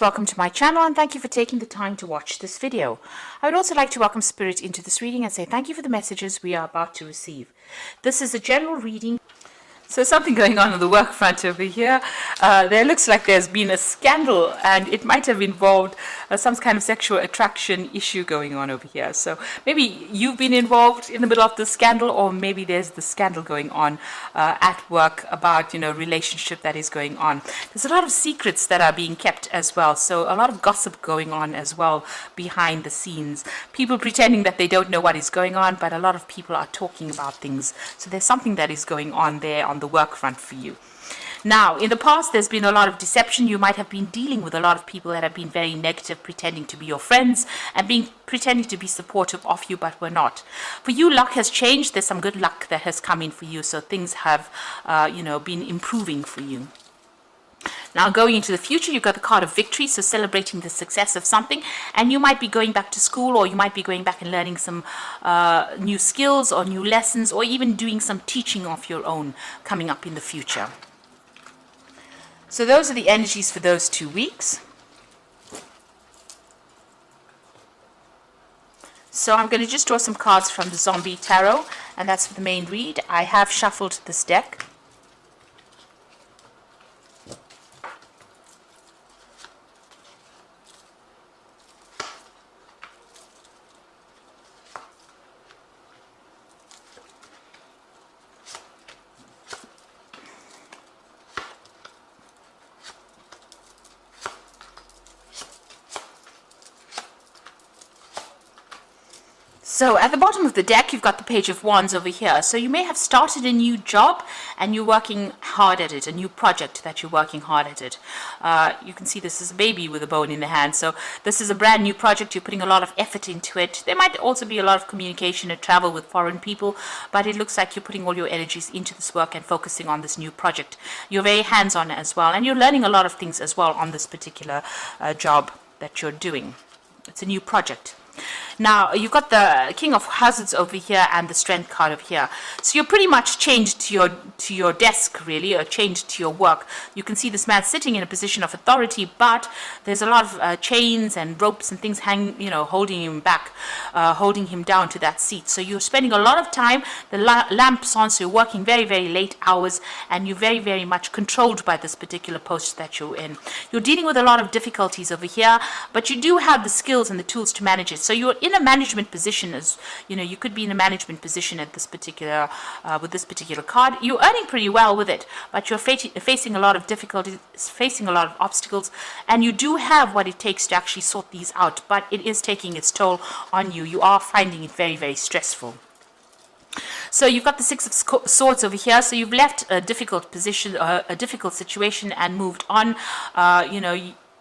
Welcome to my channel and thank you for taking the time to watch this video. I would also like to welcome Spirit into this reading and say thank you for the messages we are about to receive. This is a general reading. So something going on the work front over here. There looks like there's been a scandal and it might have involved some kind of sexual attraction issue going on over here. So maybe you've been involved in the middle of the scandal, or maybe there's the scandal going on at work about, relationship that is going on. There's a lot of secrets that are being kept as well. So a lot of gossip going on as well behind the scenes. People pretending that they don't know what is going on, but a lot of people are talking about things. So there's something that is going on there on the work front for you. Now, in the past, there's been a lot of deception. You might have been dealing with a lot of people that have been very negative, pretending to be your friends and pretending to be supportive of you, but were not. For you, luck has changed. There's some good luck that has come in for you. So things have, been improving for you. Now, going into the future, you've got the card of victory, so celebrating the success of something, and you might be going back to school, or you might be going back and learning some new skills or new lessons, or even doing some teaching of your own coming up in the future. So those are the energies for those 2 weeks. So I'm going to just draw some cards from the Zombie Tarot, and that's for the main read. I have shuffled this deck. So at the bottom of the deck, you've got the Page of Wands over here. So you may have started a new job and you're working hard at it, a new project that you're working hard at it. You can see this is a baby with a bone in the hand. So this is a brand new project. You're putting a lot of effort into it. There might also be a lot of communication and travel with foreign people, but it looks like you're putting all your energies into this work and focusing on this new project. You're very hands-on as well, and you're learning a lot of things as well on this particular job that you're doing. It's a new project. Now, you've got the King of Hazards over here and the Strength card over here. So you're pretty much chained to your desk, really, or chained to your work. You can see this man sitting in a position of authority, but there's a lot of chains and ropes and things holding him back, holding him down to that seat. So you're spending a lot of time, the lamp's on, so you're working very, very late hours, and you're very, very much controlled by this particular post that you're in. You're dealing with a lot of difficulties over here, but you do have the skills and the tools to manage it. So you're in a management position, as you could be in a management position at this particular with this particular card. You're earning pretty well with it, but you're facing a lot of difficulties, facing a lot of obstacles, and you do have what it takes to actually sort these out, but it is taking its toll on you. You are finding it very, very stressful. So you've got the Six of Swords over here. So you've left a difficult position, a difficult situation, and moved on.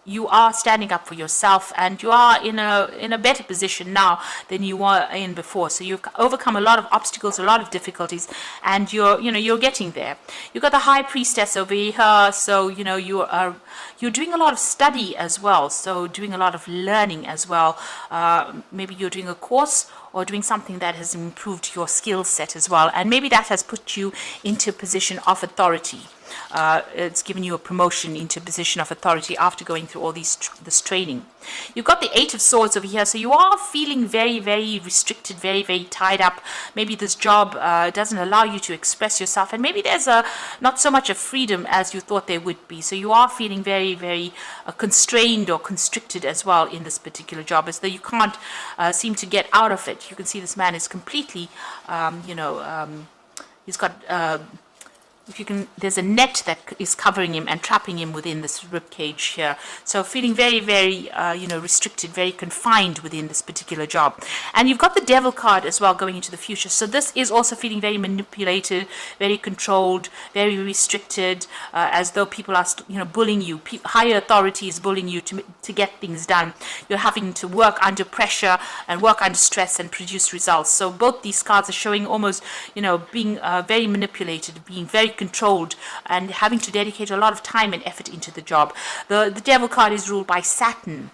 You are standing up for yourself, and you are in a better position now than you were in before. So you've overcome a lot of obstacles, a lot of difficulties, and you're getting there. You've got the High Priestess over here. So you're doing a lot of study as well. So doing a lot of learning as well. Maybe you're doing a course or doing something that has improved your skill set as well, and maybe that has put you into a position of authority. It's given you a promotion into a position of authority after going through all this training. You've got the Eight of Swords over here, so you are feeling very, very restricted, very, very tied up. Maybe this job doesn't allow you to express yourself, and maybe there's not so much of freedom as you thought there would be. So you are feeling very, very constrained or constricted as well in this particular job, as though you can't seem to get out of it. You can see this man is completely, he's got there's a net that is covering him and trapping him within this rib cage here. So feeling very, very, restricted, very confined within this particular job. And you've got the Devil card as well going into the future. So this is also feeling very manipulated, very controlled, very restricted, as though people are, bullying you. Higher authority is bullying you to get things done. You're having to work under pressure and work under stress and produce results. So both these cards are showing almost, being very manipulated, being very controlled, and having to dedicate a lot of time and effort into the job. The Devil card is ruled by Saturn,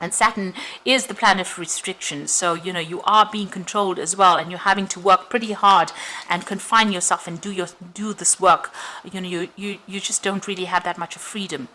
and Saturn is the planet of restriction. So you are being controlled as well, and you're having to work pretty hard and confine yourself and do this work. You just don't really have that much of freedom.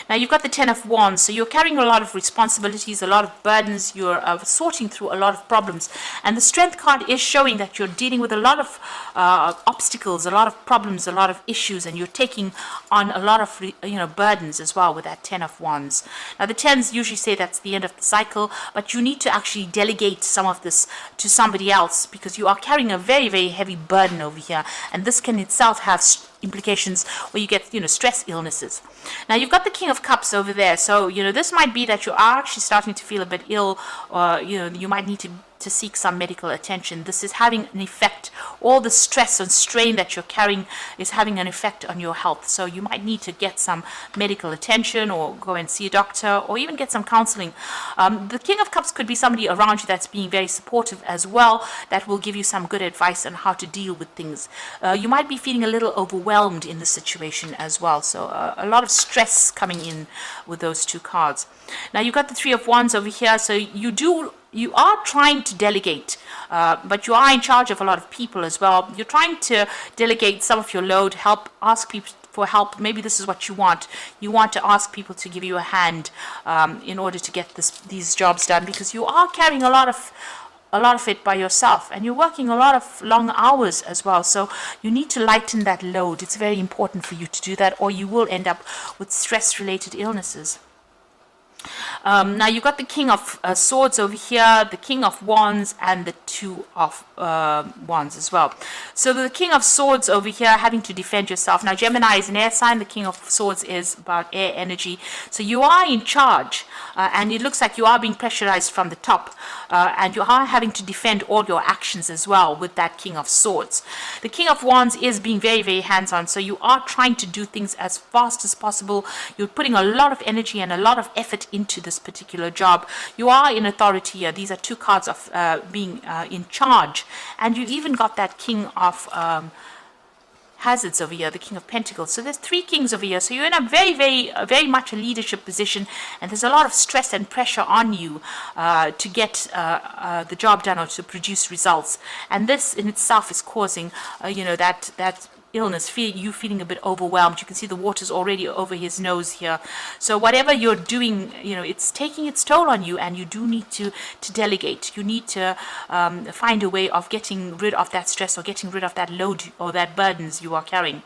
Now you've got the Ten of Wands, so you're carrying a lot of responsibilities, a lot of burdens, you're sorting through a lot of problems. And the Strength card is showing that you're dealing with a lot of obstacles, a lot of problems, a lot of issues, and you're taking on a lot of burdens as well with that Ten of Wands. Now the Tens usually say that's the end of the cycle, but you need to actually delegate some of this to somebody else because you are carrying a very, very heavy burden over here, and this can itself have implications where you get stress illnesses. Now you've got the King of Cups over there, so this might be that you are actually starting to feel a bit ill, or you might need to seek some medical attention. This is having an effect. All the stress and strain that you're carrying is having an effect on your health, so you might need to get some medical attention or go and see a doctor or even get some counseling. The King of Cups could be somebody around you that's being very supportive as well, that will give you some good advice on how to deal with things. You might be feeling a little overwhelmed in the situation as well, so a lot of stress coming in with those two cards. Now you've got the Three of Wands over here, so you are trying to delegate, but you are in charge of a lot of people as well. You're trying to delegate some of your load, ask people for help. Maybe this is what you want. You want to ask people to give you a hand in order to get these jobs done, because you are carrying a lot of it by yourself, and you're working a lot of long hours as well, so you need to lighten that load. It's very important for you to do that, or you will end up with stress-related illnesses. Now you've got the King of Swords over here, the King of Wands, and the Two of Wands as well. So the King of Swords over here, having to defend yourself. Now Gemini is an air sign. The King of Swords is about air energy. So you are in charge, and it looks like you are being pressurized from the top, and you are having to defend all your actions as well with that King of Swords. The King of Wands is being very, very hands-on, so you are trying to do things as fast as possible. You're putting a lot of energy and a lot of effort into this particular job. You are in authority here. These are two cards of being in charge, and you even got that King of Hazards over here, the King of Pentacles. So there's three kings over here, so you're in a very, very, very much a leadership position, and there's a lot of stress and pressure on you to get the job done or to produce results, and this in itself is causing that illness, you feeling a bit overwhelmed. You can see the water's already over his nose here. So whatever you're doing, it's taking its toll on you, and you do need to delegate. You need to find a way of getting rid of that stress or getting rid of that load or that burdens you are carrying.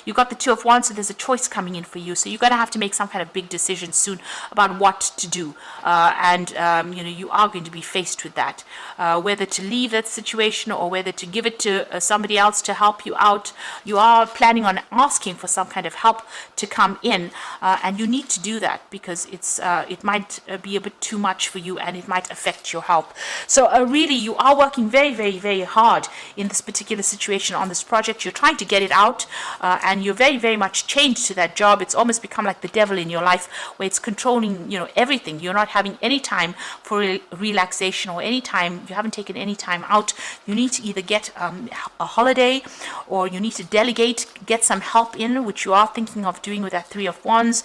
You've got the Two of Wands, so there's a choice coming in for you. So you're going to have to make some kind of big decision soon about what to do. You are going to be faced with that. Whether to leave that situation or whether to give it to somebody else to help you out. You are planning on asking for some kind of help to come in, and you need to do that because it might be a bit too much for you, and it might affect your health. So really, you are working very, very, very hard in this particular situation on this project. You're trying to get it out, and you're very, very much chained to that job. It's almost become like the devil in your life, where it's controlling, everything. You're not having any time for relaxation or any time. You haven't taken any time out. You need to either get a holiday, or you need to delegate, get some help in, which you are thinking of doing with that Three of Wands,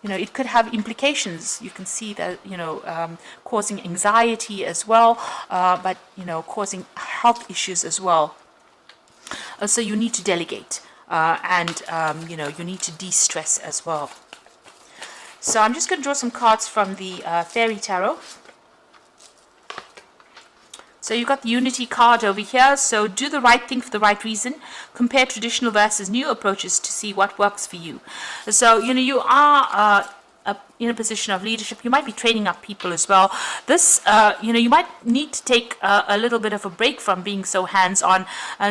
it could have implications. You can see that causing anxiety as well, but causing health issues as well. So you need to delegate, and you need to de-stress as well. So I'm just going to draw some cards from the Fairy Tarot. So you've got the Unity card over here. So do the right thing for the right reason. Compare traditional versus new approaches to see what works for you. So, you are in a position of leadership. You might be training up people as well. This, you might need to take a little bit of a break from being so hands-on,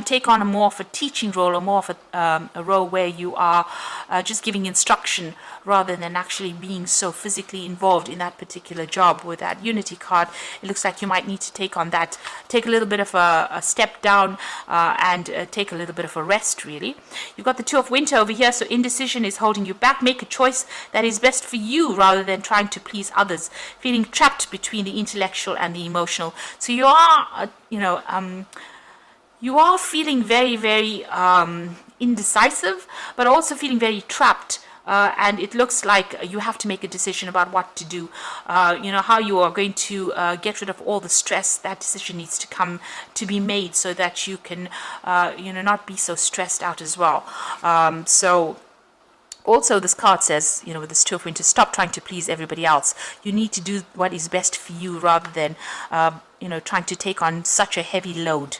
take on a more of a teaching role, or more of a role where you are just giving instruction rather than actually being so physically involved in that particular job. With that Unity card, it looks like you might need to take on that, take a little bit of a step down, and take a little bit of a rest, really. You've got the Two of Winter over here, so indecision is holding you back. Make a choice that is best for you rather than trying to please others, feeling trapped between the intellectual and the emotional. So you are, you are feeling very, very indecisive, but also feeling very trapped. And it looks like you have to make a decision about what to do. How you are going to get rid of all the stress. That decision needs to be made so that you can, not be so stressed out as well. also this card says, with this Two of Winter, stop trying to please everybody else. You need to do what is best for you rather than, trying to take on such a heavy load.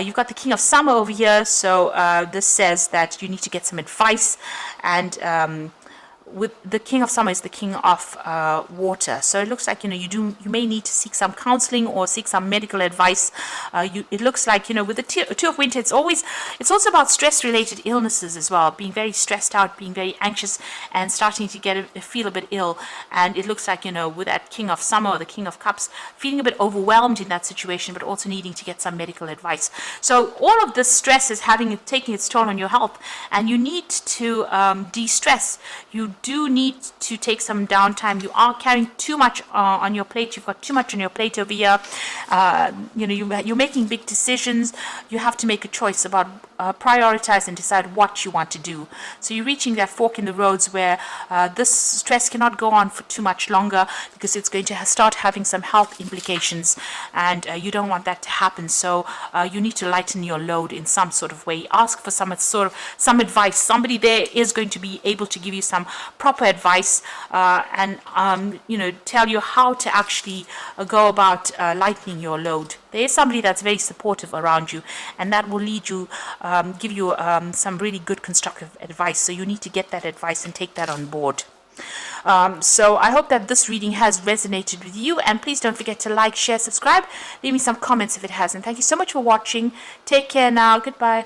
You've got the King of Summer over here, so this says that you need to get some advice, and with the King of Summer is the King of water, so it looks like you may need to seek some counseling or seek some medical advice. It looks like with the Two of Winter, it's also about stress-related illnesses as well, being very stressed out, being very anxious, and starting to feel a bit ill. And it looks like with that King of Summer or the King of Cups, feeling a bit overwhelmed in that situation, but also needing to get some medical advice. So all of this stress is taking its toll on your health, and you need to de-stress. You do need to take some downtime. You are carrying too much on your plate. You've got too much on your plate over here. You're making big decisions. You have to make a choice about prioritize and decide what you want to do. So you're reaching that fork in the roads where this stress cannot go on for too much longer, because it's going to start having some health implications, and you don't want that to happen. So you need to lighten your load in some sort of way. Ask for some advice. Somebody there is going to be able to give you some proper advice, and tell you how to actually go about lightening your load. There is somebody that's very supportive around you, and that will give you some really good constructive advice. So you need to get that advice and take that on board. So I hope that this reading has resonated with you, and please don't forget to like, share, subscribe, leave me some comments if it hasn't. Thank you so much for watching. Take care now. Goodbye.